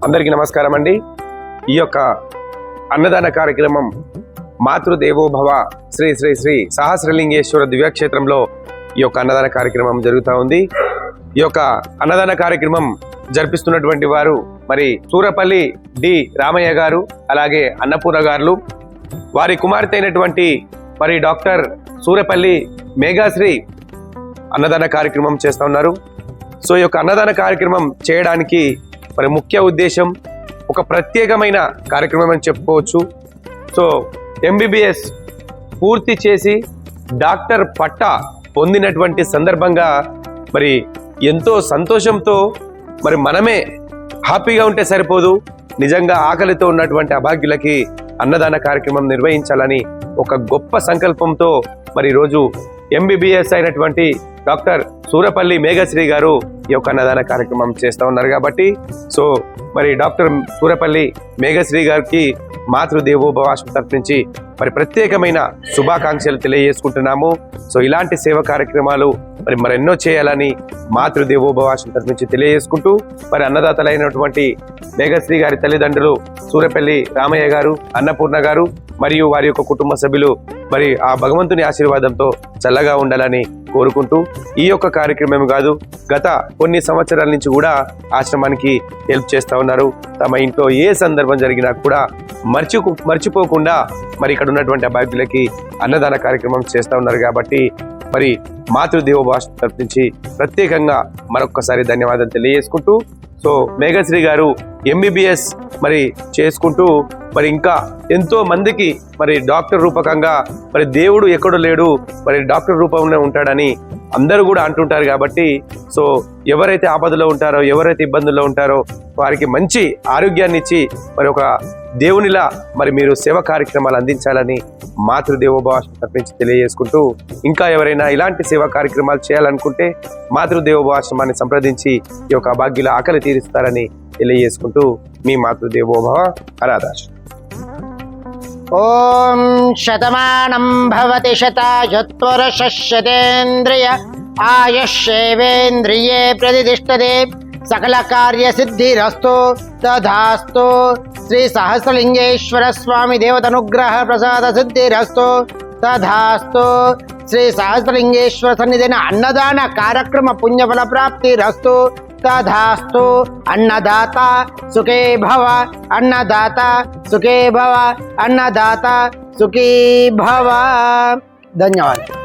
అందరికీ నమస్కారం అండి. ఈ యొక్క అన్నదాన కార్యక్రమం మాతృదేవోభవ శ్రీ శ్రీ శ్రీ సహస్రలింగేశ్వర దివ్యక్షేత్రంలో ఈ యొక్క అన్నదాన కార్యక్రమం జరుగుతూ ఉంది. ఈ యొక్క అన్నదాన కార్యక్రమం జరిపిస్తున్నటువంటి వారు మరి సూరపల్లి డి రామయ్య గారు, అలాగే అన్నపూర్ణ గారు, వారి కుమార్తె అయినటువంటి మరి డాక్టర్ సూరపల్లి మేఘాశ్రీ అన్నదాన కార్యక్రమం చేస్తూ ఉన్నారు. సో ఈ యొక్క అన్నదాన కార్యక్రమం చేయడానికి మరి ముఖ్య ఉద్దేశం ఒక ప్రత్యేకమైన కార్యక్రమం అని చెప్పుకోవచ్చు. సో ఎంబీబీఎస్ పూర్తి చేసి డాక్టర్ పట్టా పొందినటువంటి సందర్భంగా మరి ఎంతో సంతోషంతో మరి మనమే హ్యాపీగా ఉంటే సరిపోదు, నిజంగా ఆకలితో ఉన్నటువంటి అభాగ్యులకి అన్నదాన కార్యక్రమం నిర్వహించాలని ఒక గొప్ప సంకల్పంతో మరి ఈరోజు ఎంబీబీఎస్ అయినటువంటి డాక్టర్ సూరపల్లి మేఘశ్రీ గారు ఈ యొక్క అన్నదాన కార్యక్రమం చేస్తూ ఉన్నారు. కాబట్టి సో మరి డాక్టర్ సూరపల్లి మేఘశ్రీ గారికి మాతృదేవోభవ తరఫు నుంచి మరి ప్రత్యేకమైన శుభాకాంక్షలు తెలియజేసుకుంటున్నాము. సో ఇలాంటి సేవ కార్యక్రమాలు మరి మరెన్నో చేయాలని మాతృదేవోభవ తరఫు నుంచి తెలియజేసుకుంటూ మరి అన్నదాతలైనటువంటి మేఘశ్రీ గారి తల్లిదండ్రులు సూరపల్లి రామయ్య గారు, అన్నపూర్ణ గారు మరియు వారి యొక్క కుటుంబ సభ్యులు మరి ఆ భగవంతుని ఆశీర్వాదంతో చల్లగా ఉండాలని కోరుకుంటూ ఈ యొక్క కార్యక్రమం కాదు, గత కొన్ని సంవత్సరాల నుంచి కూడా ఆశ్రమానికి హెల్ప్ చేస్తూ ఉన్నారు. తమ ఇంట్లో ఏ సందర్భం జరిగినా కూడా మర్చిపోకుండా మరి ఇక్కడ ఉన్నటువంటి అభాగ్యులకి అన్నదాన కార్యక్రమం చేస్తూ ఉన్నారు. కాబట్టి మరి మాతృదేవోభవ తరఫు నుంచి ప్రత్యేకంగా మరొక్కసారి ధన్యవాదాలు తెలియజేసుకుంటూ సో మేఘశ్రీ గారు ఎంబీబీఎస్ మరి చేసుకుంటూ మరి ఇంకా ఎంతో మందికి మరి డాక్టర్ రూపకంగా మరి దేవుడు ఎక్కడో లేడు, మరి డాక్టర్ రూపంలో ఉంటాడని అందరూ కూడా అంటుంటారు. కాబట్టి సో ఎవరైతే ఆపదలో ఉంటారో, ఎవరైతే ఇబ్బందుల్లో ఉంటారో వారికి మంచి ఆరోగ్యాన్ని ఇచ్చి మరి ఒక దేవునిలా మరి మీరు సేవ కార్యక్రమాలు అందించాలని మాతృదేవోభవ తరఫు నుంచి తెలియజేసుకుంటూ ఇంకా ఎవరైనా ఇలాంటి సేవా కార్యక్రమాలు చేయాలనుకుంటే మాతృదేవోభవ ఆశ్రమాన్ని సంప్రదించి ఈ యొక్క అభాగ్యుల ఆకలి తీరుస్తారని తెలియజేసుకుంటూ మీ మాతృదేవోభవ ఆరాధాశ. ఓం శతమానం భవతి శతాయుత్పురుషశతేంద్రియ ఆయుష్యేవేంద్రియే ప్రతిష్టతే సకల కార్య సిద్ధిరస్తు తథాస్తు. శ్రీ సహస్రలింగేశ్వర స్వామి దేవతనుగ్రహ ప్రసాద సిద్ధిరస్తు తథాస్తు. శ్రీ సహస్రలింగేశ్వర సన్నిధిన అన్నదాన కార్యక్రమ పుణ్యఫల ప్రాప్తిరస్తు తథాస్తు. అన్నదాత సుఖే భవ, అన్నదాత సుఖే భవ, అన్నదాత సుఖీ భవ. ధన్యవాదాలు.